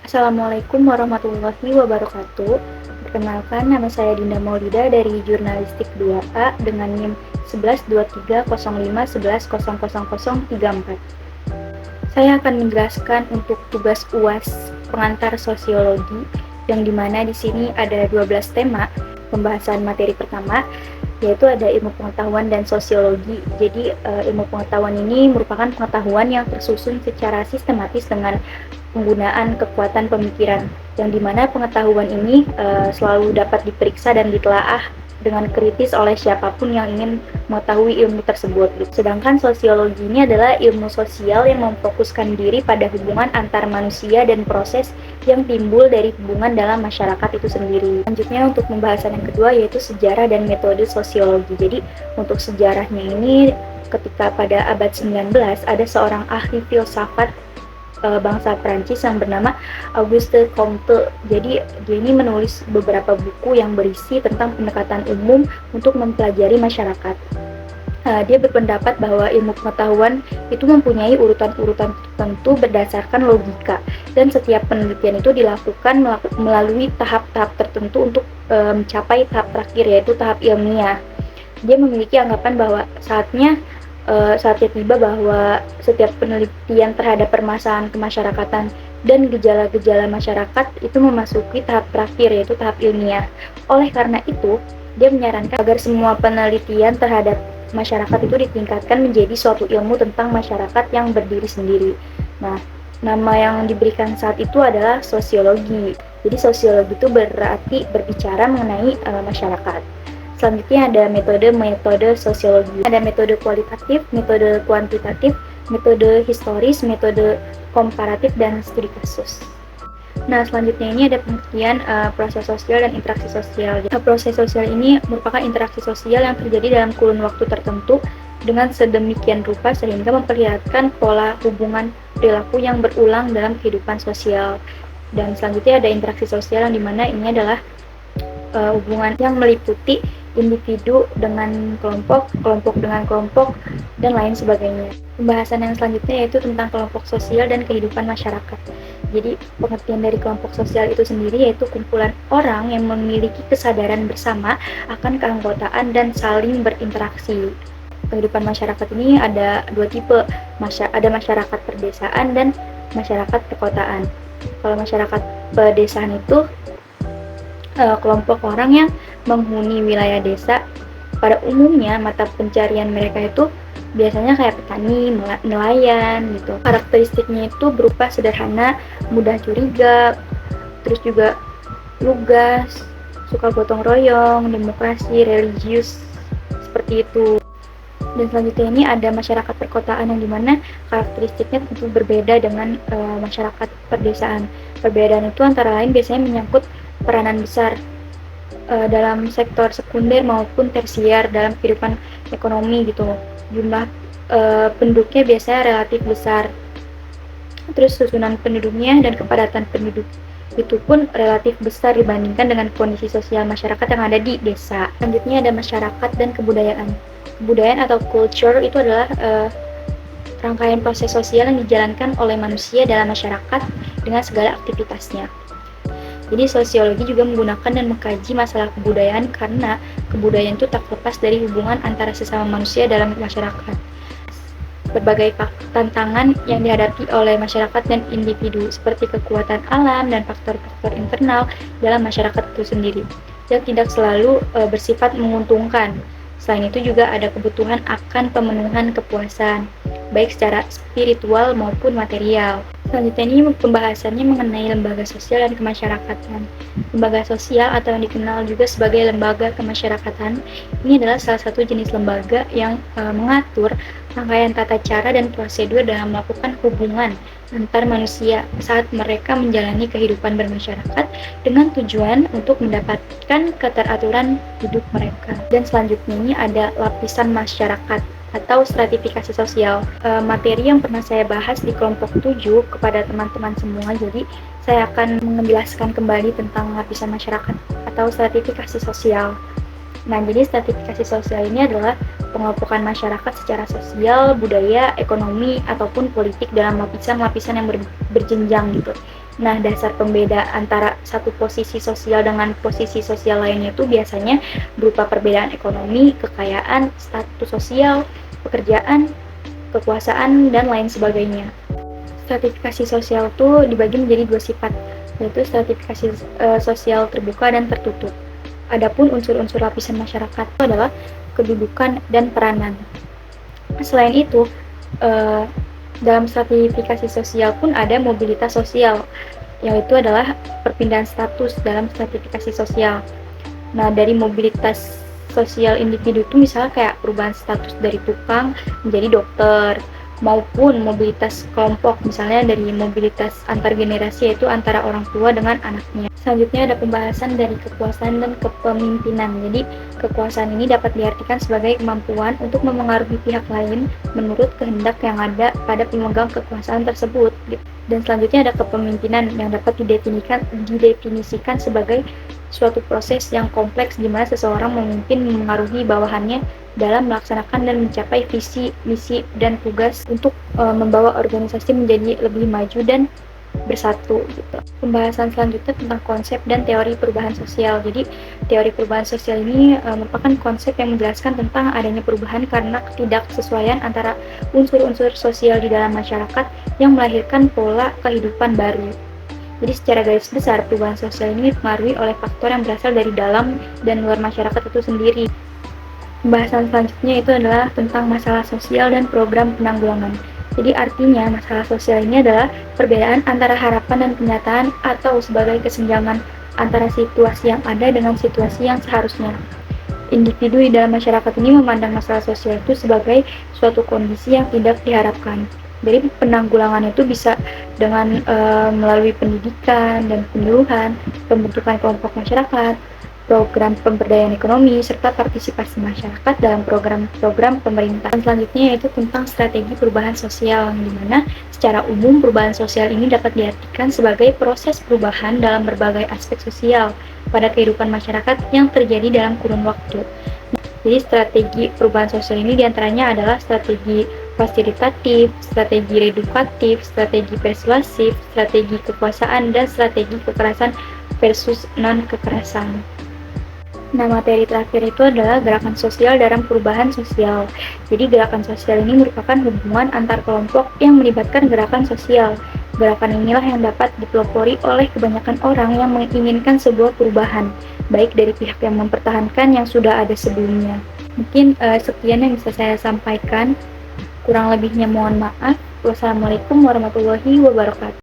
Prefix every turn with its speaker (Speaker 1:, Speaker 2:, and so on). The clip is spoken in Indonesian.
Speaker 1: Assalamualaikum warahmatullahi wabarakatuh. Perkenalkan, nama saya Dinda Maulida dari Jurnalistik 2A dengan NIM 11230511000034. Saya akan menjelaskan untuk tugas UAS pengantar sosiologi, yang dimana di sini ada 12 tema. Pembahasan materi pertama yaitu ada ilmu pengetahuan dan sosiologi. Jadi ilmu pengetahuan ini merupakan pengetahuan yang tersusun secara sistematis dengan penggunaan kekuatan pemikiran, yang dimana pengetahuan ini selalu dapat diperiksa dan ditelaah dengan kritis oleh siapapun yang ingin mengetahui ilmu tersebut. Sedangkan sosiologi ini adalah ilmu sosial yang memfokuskan diri pada hubungan antar manusia dan proses yang timbul dari hubungan dalam masyarakat itu sendiri. Selanjutnya untuk pembahasan yang kedua yaitu sejarah dan metode sosiologi. Jadi untuk sejarahnya ini ketika pada abad 19 ada seorang ahli filsafat bangsa Prancis yang bernama Auguste Comte. Jadi dia ini menulis beberapa buku yang berisi tentang pendekatan umum untuk mempelajari masyarakat. Dia berpendapat bahwa ilmu pengetahuan itu mempunyai urutan-urutan tertentu berdasarkan logika, dan setiap penelitian itu dilakukan melalui tahap-tahap tertentu untuk mencapai tahap terakhir, yaitu tahap ilmiah. Dia memiliki anggapan bahwa saatnya tiba bahwa setiap penelitian terhadap permasalahan kemasyarakatan dan gejala-gejala masyarakat itu memasuki tahap terakhir, yaitu tahap ilmiah. Oleh karena itu, dia menyarankan agar semua penelitian terhadap masyarakat itu ditingkatkan menjadi suatu ilmu tentang masyarakat yang berdiri sendiri. Nah, nama yang diberikan saat itu adalah sosiologi. Jadi sosiologi itu berarti berbicara mengenai masyarakat. Selanjutnya ada metode sosiologi. Ada metode kualitatif, metode kuantitatif, metode historis, metode komparatif, dan studi kasus. Nah, selanjutnya ini ada pengertian proses sosial dan interaksi sosial. Proses sosial ini merupakan interaksi sosial yang terjadi dalam kurun waktu tertentu dengan sedemikian rupa sehingga memperlihatkan pola hubungan perilaku yang berulang dalam kehidupan sosial. Dan selanjutnya ada interaksi sosial yang dimana ini adalah hubungan yang meliputi individu dengan kelompok, kelompok dengan kelompok, dan lain sebagainya. Pembahasan yang selanjutnya yaitu tentang kelompok sosial dan kehidupan masyarakat. Jadi pengertian dari kelompok sosial itu sendiri yaitu kumpulan orang yang memiliki kesadaran bersama akan keanggotaan dan saling berinteraksi. Kehidupan masyarakat ini ada dua tipe, ada masyarakat perdesaan dan masyarakat perkotaan. Kalau masyarakat pedesaan itu kelompok orang yang menghuni wilayah desa. Pada umumnya mata pencarian mereka itu biasanya kayak petani, nelayan gitu. Karakteristiknya itu berupa sederhana, mudah curiga, terus juga lugas, suka gotong royong, demokrasi, religius, seperti itu. Dan selanjutnya ini ada masyarakat perkotaan yang dimana karakteristiknya tentu berbeda dengan masyarakat pedesaan. Perbedaan itu antara lain biasanya menyangkut peranan besar dalam sektor sekunder maupun tersier dalam kehidupan ekonomi gitu. Jumlah penduduknya biasanya relatif besar. Terus susunan penduduknya dan kepadatan penduduk itu pun relatif besar dibandingkan dengan kondisi sosial masyarakat yang ada di desa. Selanjutnya ada masyarakat dan kebudayaan. Kebudayaan atau culture itu adalah rangkaian proses sosial yang dijalankan oleh manusia dalam masyarakat dengan segala aktivitasnya. Jadi sosiologi juga menggunakan dan mengkaji masalah kebudayaan karena kebudayaan itu tak lepas dari hubungan antara sesama manusia dalam masyarakat. Berbagai tantangan yang dihadapi oleh masyarakat dan individu seperti kekuatan alam dan faktor-faktor internal dalam masyarakat itu sendiri yang tidak selalu bersifat menguntungkan. Selain itu juga ada kebutuhan akan pemenuhan kepuasan, baik secara spiritual maupun material. Selanjutnya ini pembahasannya mengenai lembaga sosial dan kemasyarakatan. Lembaga sosial atau yang dikenal juga sebagai lembaga kemasyarakatan, ini adalah salah satu jenis lembaga yang mengatur rangkaian tata cara dan prosedur dalam melakukan hubungan antar manusia saat mereka menjalani kehidupan bermasyarakat dengan tujuan untuk mendapatkan keteraturan hidup mereka. Dan selanjutnya ini ada lapisan masyarakat atau stratifikasi sosial. Materi yang pernah saya bahas di kelompok 7 kepada teman-teman semua, jadi saya akan menjelaskan kembali tentang lapisan masyarakat atau stratifikasi sosial. Nah, jadi stratifikasi sosial ini adalah pengelompokan masyarakat secara sosial, budaya, ekonomi, ataupun politik dalam lapisan-lapisan yang berjenjang gitu. Nah, dasar pembeda antara satu posisi sosial dengan posisi sosial lainnya itu biasanya berupa perbedaan ekonomi, kekayaan, status sosial, pekerjaan, kekuasaan, dan lain sebagainya. Stratifikasi sosial itu dibagi menjadi dua sifat, yaitu stratifikasi sosial terbuka dan tertutup. Adapun unsur-unsur lapisan masyarakat itu adalah kedudukan dan peranan. Selain itu, dalam stratifikasi sosial pun ada mobilitas sosial, yaitu adalah perpindahan status dalam stratifikasi sosial. Nah, dari mobilitas sosial individu itu misalnya kayak perubahan status dari tukang menjadi dokter, maupun mobilitas kelompok, misalnya dari mobilitas antar generasi, yaitu antara orang tua dengan anaknya. Selanjutnya ada pembahasan dari kekuasaan dan kepemimpinan. Jadi, kekuasaan ini dapat diartikan sebagai kemampuan untuk memengaruhi pihak lain menurut kehendak yang ada pada pemegang kekuasaan tersebut. Dan selanjutnya ada kepemimpinan yang dapat didefinisikan sebagai suatu proses yang kompleks di mana seseorang memimpin memengaruhi bawahannya dalam melaksanakan dan mencapai visi, misi, dan tugas untuk membawa organisasi menjadi lebih maju dan bersatu gitu. Pembahasan selanjutnya tentang konsep dan teori perubahan sosial. Jadi, teori perubahan sosial ini merupakan konsep yang menjelaskan tentang adanya perubahan karena ketidaksesuaian antara unsur-unsur sosial di dalam masyarakat yang melahirkan pola kehidupan baru. Jadi secara garis besar, perubahan sosial ini dipengaruhi oleh faktor yang berasal dari dalam dan luar masyarakat itu sendiri. Pembahasan selanjutnya itu adalah tentang masalah sosial dan program penanggulangan. Jadi artinya masalah sosial ini adalah perbedaan antara harapan dan kenyataan atau sebagai kesenjangan antara situasi yang ada dengan situasi yang seharusnya. Individu di dalam masyarakat ini memandang masalah sosial itu sebagai suatu kondisi yang tidak diharapkan. Jadi penanggulangan itu bisa dengan melalui pendidikan dan penyuluhan, pembentukan kelompok masyarakat, program pemberdayaan ekonomi, serta partisipasi masyarakat dalam program-program pemerintah. Dan selanjutnya yaitu tentang strategi perubahan sosial, di mana secara umum perubahan sosial ini dapat diartikan sebagai proses perubahan dalam berbagai aspek sosial pada kehidupan masyarakat yang terjadi dalam kurun waktu. Jadi strategi perubahan sosial ini diantaranya adalah strategi fasilitatif, strategi redukatif, strategi persuasif, strategi kekuasaan, dan strategi kekerasan versus non-kekerasan. Nah, materi terakhir itu adalah gerakan sosial dalam perubahan sosial. Jadi, gerakan sosial ini merupakan hubungan antar kelompok yang melibatkan gerakan sosial. Gerakan inilah yang dapat dipelopori oleh kebanyakan orang yang menginginkan sebuah perubahan, baik dari pihak yang mempertahankan yang sudah ada sebelumnya. Mungkin sekian yang bisa saya sampaikan. Kurang lebihnya mohon maaf. Wassalamualaikum warahmatullahi wabarakatuh.